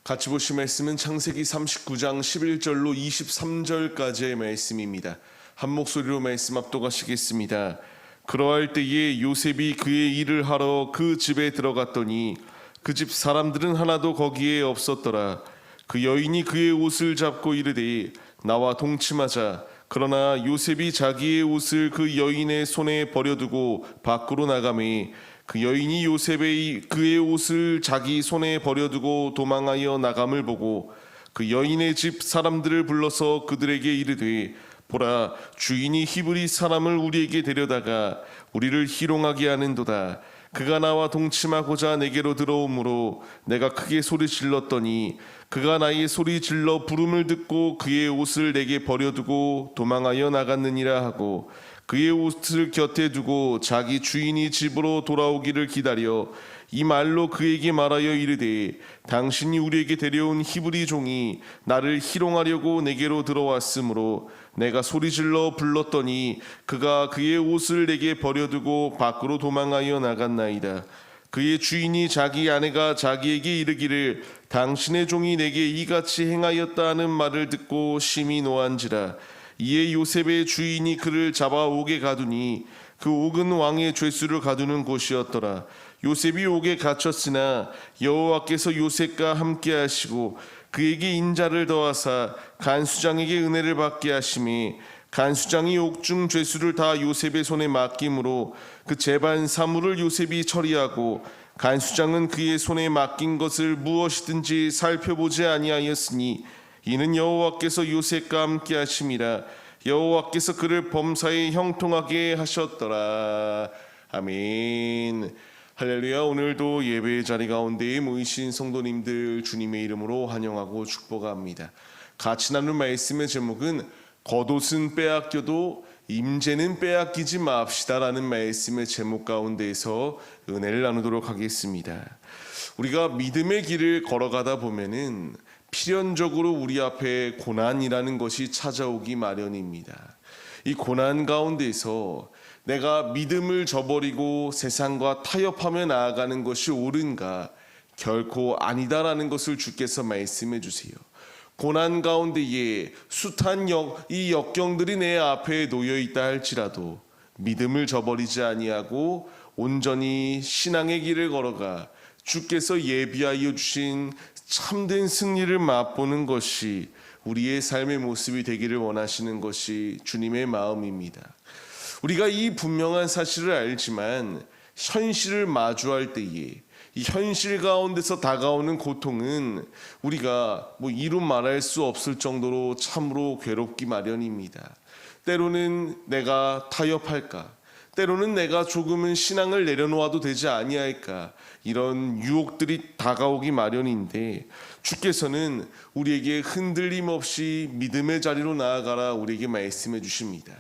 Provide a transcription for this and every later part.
같이 보실 말씀은 창세기 39장 11절로 23절까지의 말씀입니다. 한 목소리로 말씀 압독하시겠습니다. 그러할 때에 요셉이 그의 일을 하러 그 집에 들어갔더니 그 집 사람들은 하나도 거기에 없었더라. 그 여인이 그의 옷을 잡고 이르되 나와 동침하자. 그러나 요셉이 자기의 옷을 그 여인의 손에 버려두고 밖으로 나가매 그 여인이 요셉의 그의 옷을 자기 손에 버려두고 도망하여 나감을 보고 그 여인의 집 사람들을 불러서 그들에게 이르되 보라, 주인이 히브리 사람을 우리에게 데려다가 우리를 희롱하게 하는도다. 그가 나와 동침하고자 내게로 들어오므로 내가 크게 소리 질렀더니 그가 나의 소리 질러 부름을 듣고 그의 옷을 내게 버려두고 도망하여 나갔느니라 하고 그의 옷을 곁에 두고 자기 주인이 집으로 돌아오기를 기다려 이 말로 그에게 말하여 이르되 당신이 우리에게 데려온 히브리 종이 나를 희롱하려고 내게로 들어왔으므로 내가 소리질러 불렀더니 그가 그의 옷을 내게 버려두고 밖으로 도망하여 나갔나이다. 그의 주인이 자기 아내가 자기에게 이르기를 당신의 종이 내게 이같이 행하였다 하는 말을 듣고 심히 노한지라. 이에 요셉의 주인이 그를 잡아 옥에 가두니 그 옥은 왕의 죄수를 가두는 곳이었더라. 요셉이 옥에 갇혔으나 여호와께서 요셉과 함께 하시고 그에게 인자를 더하사 간수장에게 은혜를 받게 하심이 간수장이 옥중 죄수를 다 요셉의 손에 맡김으로 그 재반 사물을 요셉이 처리하고 간수장은 그의 손에 맡긴 것을 무엇이든지 살펴보지 아니하였으니 이는 여호와께서 요셉과 함께 하심이라. 여호와께서 그를 범사에 형통하게 하셨더라. 아멘. 할렐루야. 오늘도 예배의 자리 가운데에 모이신 성도님들 주님의 이름으로 환영하고 축복합니다. 같이 나눌 말씀의 제목은 겉옷은 빼앗겨도 임재는 빼앗기지 맙시다라는 말씀의 제목 가운데에서 은혜를 나누도록 하겠습니다. 우리가 믿음의 길을 걸어가다 보면은 필연적으로 우리 앞에 고난이라는 것이 찾아오기 마련입니다. 이 고난 가운데서 내가 믿음을 저버리고 세상과 타협하며 나아가는 것이 옳은가? 결코 아니다라는 것을 주께서 말씀해 주세요. 고난 가운데에 숱한 이 역경들이 내 앞에 놓여 있다 할지라도 믿음을 저버리지 아니하고 온전히 신앙의 길을 걸어가 주께서 예비하여 주신 참된 승리를 맛보는 것이 우리의 삶의 모습이 되기를 원하시는 것이 주님의 마음입니다. 우리가 이 분명한 사실을 알지만 현실을 마주할 때에 이 현실 가운데서 다가오는 고통은 우리가 이루 말할 수 없을 정도로 참으로 괴롭기 마련입니다. 때로는 내가 타협할까? 때로는 내가 조금은 신앙을 내려놓아도 되지 아니할까? 이런 유혹들이 다가오기 마련인데 주께서는 우리에게 흔들림 없이 믿음의 자리로 나아가라 우리에게 말씀해 주십니다.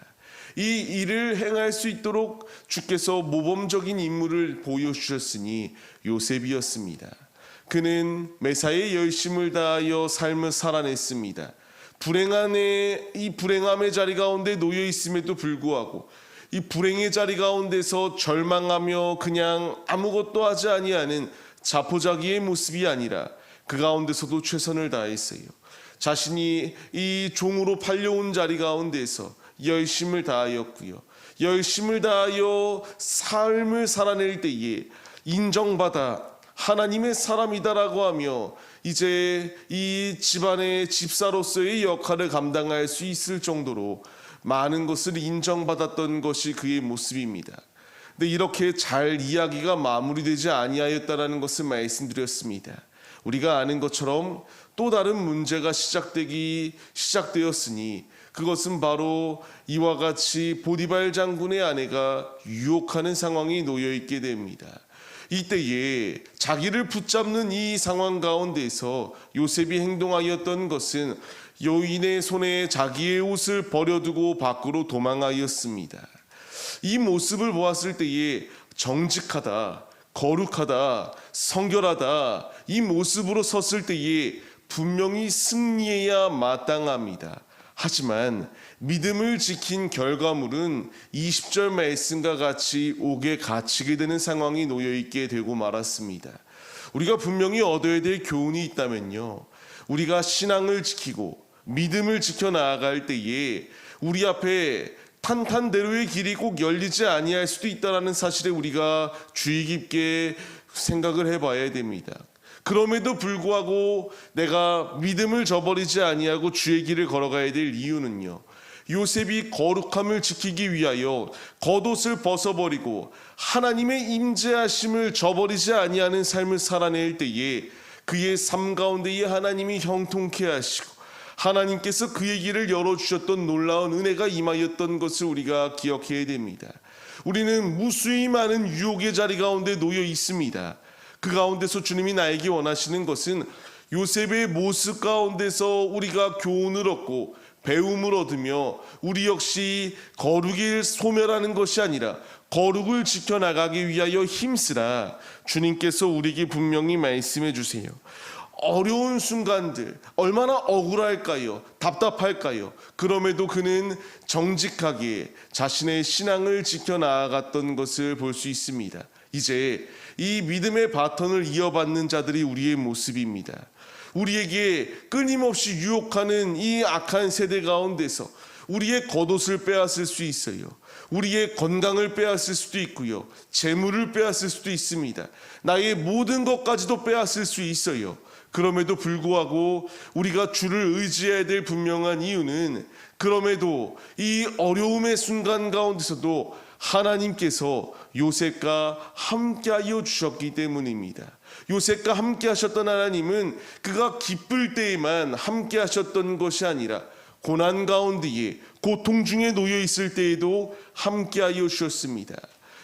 이 일을 행할 수 있도록 주께서 모범적인 인물을 보여주셨으니 요셉이었습니다. 그는 매사에 열심을 다하여 삶을 살아냈습니다. 이 불행함의 자리 가운데 놓여 있음에도 불구하고 이 불행의 자리 가운데서 절망하며 그냥 아무것도 하지 아니하는 자포자기의 모습이 아니라 그 가운데서도 최선을 다했어요. 자신이 이 종으로 팔려온 자리 가운데서 열심을 다하였고요. 열심을 다하여 삶을 살아낼 때에 인정받아 하나님의 사람이다라고 하며 이제 이 집안의 집사로서의 역할을 감당할 수 있을 정도로 많은 것을 인정받았던 것이 그의 모습입니다. 근데 이렇게 잘 이야기가 마무리되지 아니하였다라는 것을 말씀드렸습니다. 우리가 아는 것처럼 또 다른 문제가 시작되었으니 그것은 바로 이와 같이 보디발 장군의 아내가 유혹하는 상황이 놓여 있게 됩니다. 이때에 자기를 붙잡는 이 상황 가운데서 요셉이 행동하였던 것은 여인의 손에 자기의 옷을 버려두고 밖으로 도망하였습니다. 이 모습을 보았을 때에 정직하다, 거룩하다, 성결하다 이 모습으로 섰을 때에 분명히 승리해야 마땅합니다. 하지만 믿음을 지킨 결과물은 20절 말씀과 같이 옥에 갇히게 되는 상황이 놓여 있게 되고 말았습니다. 우리가 분명히 얻어야 될 교훈이 있다면요, 우리가 신앙을 지키고 믿음을 지켜 나아갈 때에 우리 앞에 탄탄대로의 길이 꼭 열리지 아니할 수도 있다는 사실에 우리가 주의 깊게 생각을 해봐야 됩니다. 그럼에도 불구하고 내가 믿음을 저버리지 아니하고 주의 길을 걸어가야 될 이유는요, 요셉이 거룩함을 지키기 위하여 겉옷을 벗어버리고 하나님의 임재하심을 저버리지 아니하는 삶을 살아낼 때에 그의 삶 가운데에 하나님이 형통케 하시고 하나님께서 그의 길을 열어주셨던 놀라운 은혜가 임하였던 것을 우리가 기억해야 됩니다. 우리는 무수히 많은 유혹의 자리 가운데 놓여 있습니다. 그 가운데서 주님이 나에게 원하시는 것은 요셉의 모습 가운데서 우리가 교훈을 얻고 배움을 얻으며 우리 역시 거룩을 소멸하는 것이 아니라 거룩을 지켜나가기 위하여 힘쓰라 주님께서 우리에게 분명히 말씀해 주세요. 어려운 순간들 얼마나 억울할까요? 답답할까요? 그럼에도 그는 정직하게 자신의 신앙을 지켜나갔던 것을 볼 수 있습니다. 이제 이 믿음의 바톤을 이어받는 자들이 우리의 모습입니다. 우리에게 끊임없이 유혹하는 이 악한 세대 가운데서 우리의 겉옷을 빼앗을 수 있어요. 우리의 건강을 빼앗을 수도 있고요, 재물을 빼앗을 수도 있습니다. 나의 모든 것까지도 빼앗을 수 있어요. 그럼에도 불구하고 우리가 주를 의지해야 될 분명한 이유는, 그럼에도 이 어려움의 순간 가운데서도 하나님께서 요셉과 함께하여 주셨기 때문입니다. 요셉과 함께 하셨던 하나님은 그가 기쁠 때에만 함께 하셨던 것이 아니라 고난 가운데에 고통 중에 놓여 있을 때에도 함께하여 주셨습니다.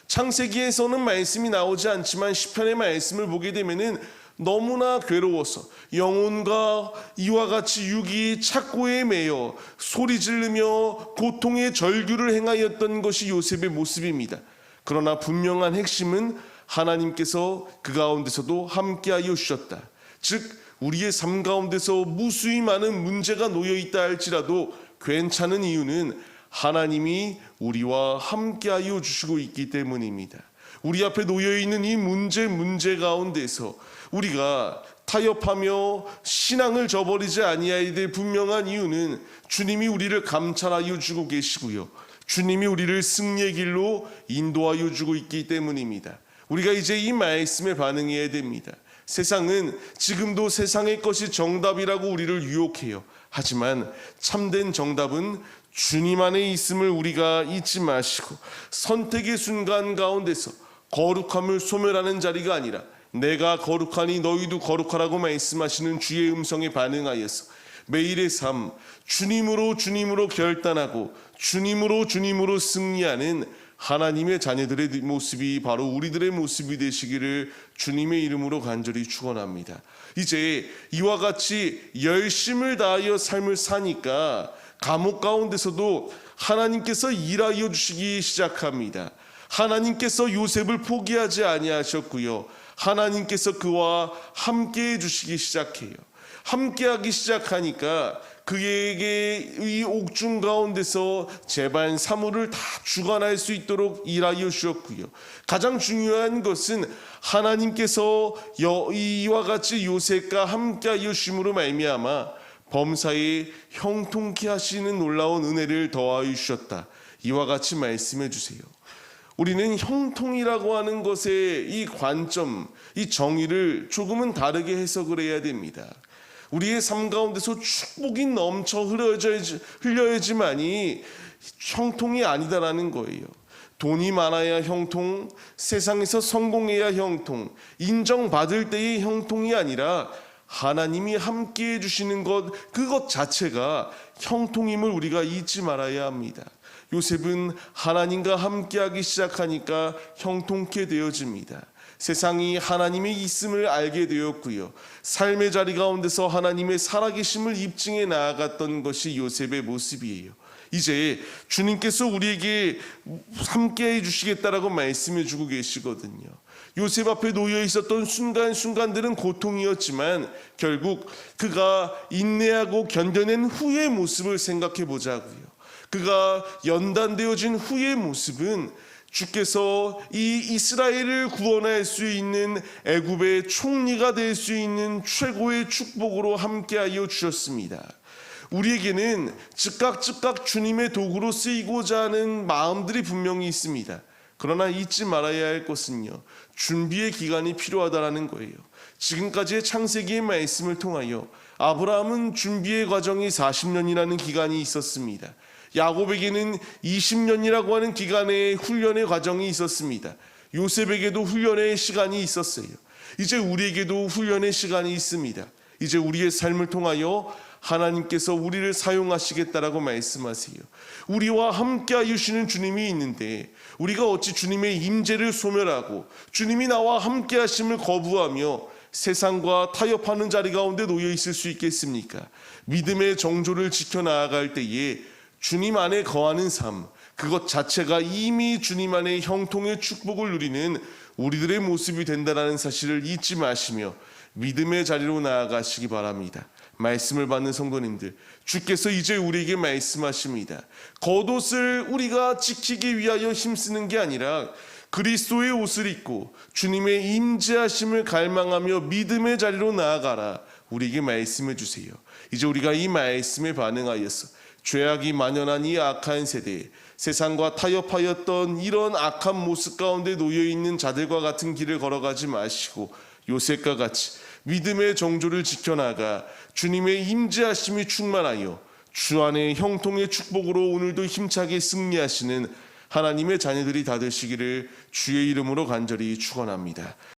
창세기에서는 말씀이 나오지 않지만 시편의 말씀을 보게 되면은 너무나 괴로워서 영혼과 이와 같이 육이 착고에 매여 소리 지르며 고통의 절규를 행하였던 것이 요셉의 모습입니다. 그러나 분명한 핵심은 하나님께서 그 가운데서도 함께하여 주셨다. 즉 우리의 삶 가운데서 무수히 많은 문제가 놓여 있다 할지라도 괜찮은 이유는 하나님이 우리와 함께하여 주시고 있기 때문입니다. 우리 앞에 놓여 있는 이 문제 가운데서 우리가 타협하며 신앙을 저버리지 아니해야 될 분명한 이유는 주님이 우리를 감찰하여 주고 계시고요, 주님이 우리를 승리의 길로 인도하여 주고 있기 때문입니다. 우리가 이제 이 말씀에 반응해야 됩니다. 세상은 지금도 세상의 것이 정답이라고 우리를 유혹해요. 하지만 참된 정답은 주님 안에 있음을 우리가 잊지 마시고 선택의 순간 가운데서 거룩함을 소멸하는 자리가 아니라 내가 거룩하니 너희도 거룩하라고 말씀하시는 주의 음성에 반응하여서 매일의 삶 주님으로 결단하고 주님으로 승리하는 하나님의 자녀들의 모습이 바로 우리들의 모습이 되시기를 주님의 이름으로 간절히 축원합니다. 이제 이와 같이 열심을 다하여 삶을 사니까 감옥 가운데서도 하나님께서 일하여 주시기 시작합니다. 하나님께서 요셉을 포기하지 아니하셨고요, 하나님께서 그와 함께해 주시기 시작해요. 함께하기 시작하니까 그에게 이 옥중 가운데서 제발 사물을 다 주관할 수 있도록 일하여 주셨고요, 가장 중요한 것은 하나님께서 이와 같이 요셉과 함께하여 주심으로 말미암아 범사에 형통케 하시는 놀라운 은혜를 더하여 주셨다. 이와 같이 말씀해 주세요. 우리는 형통이라고 하는 것의 이 관점, 이 정의를 조금은 다르게 해석을 해야 됩니다. 우리의 삶 가운데서 축복이 넘쳐 흘려야지만이 형통이 아니다라는 거예요. 돈이 많아야 형통, 세상에서 성공해야 형통, 인정받을 때의 형통이 아니라 하나님이 함께해 주시는 것, 그것 자체가 형통임을 우리가 잊지 말아야 합니다. 요셉은 하나님과 함께하기 시작하니까 형통케 되어집니다. 세상이 하나님의 있음을 알게 되었고요, 삶의 자리 가운데서 하나님의 살아계심을 입증해 나아갔던 것이 요셉의 모습이에요. 이제 주님께서 우리에게 함께해 주시겠다라고 말씀해 주고 계시거든요. 요셉 앞에 놓여 있었던 순간순간들은 고통이었지만 결국 그가 인내하고 견뎌낸 후의 모습을 생각해 보자고요. 그가 연단되어진 후의 모습은 주께서 이 이스라엘을 구원할 수 있는 애굽의 총리가 될 수 있는 최고의 축복으로 함께하여 주셨습니다. 우리에게는 즉각 주님의 도구로 쓰이고자 하는 마음들이 분명히 있습니다. 그러나 잊지 말아야 할 것은요, 준비의 기간이 필요하다라는 거예요. 지금까지의 창세기의 말씀을 통하여 아브라함은 준비의 과정이 40년이라는 기간이 있었습니다. 야곱에게는 20년이라고 하는 기간의 훈련의 과정이 있었습니다. 요셉에게도 훈련의 시간이 있었어요. 이제 우리에게도 훈련의 시간이 있습니다. 이제 우리의 삶을 통하여 하나님께서 우리를 사용하시겠다라고 말씀하세요. 우리와 함께 하시는 주님이 있는데 우리가 어찌 주님의 임재를 소멸하고 주님이 나와 함께 하심을 거부하며 세상과 타협하는 자리 가운데 놓여 있을 수 있겠습니까? 믿음의 정조를 지켜나아갈 때에 주님 안에 거하는 삶, 그것 자체가 이미 주님 안에 형통의 축복을 누리는 우리들의 모습이 된다는 사실을 잊지 마시며 믿음의 자리로 나아가시기 바랍니다. 말씀을 받는 성도님들, 주께서 이제 우리에게 말씀하십니다. 겉옷을 우리가 지키기 위하여 힘쓰는 게 아니라 그리스도의 옷을 입고 주님의 임재하심을 갈망하며 믿음의 자리로 나아가라. 우리에게 말씀해 주세요. 이제 우리가 이 말씀에 반응하여서 죄악이 만연한 이 악한 세대에 세상과 타협하였던 이런 악한 모습 가운데 놓여있는 자들과 같은 길을 걸어가지 마시고 요셉과 같이 믿음의 정조를 지켜나가 주님의 임재하심이 충만하여 주 안의 형통의 축복으로 오늘도 힘차게 승리하시는 하나님의 자녀들이 다 되시기를 주의 이름으로 간절히 축원합니다.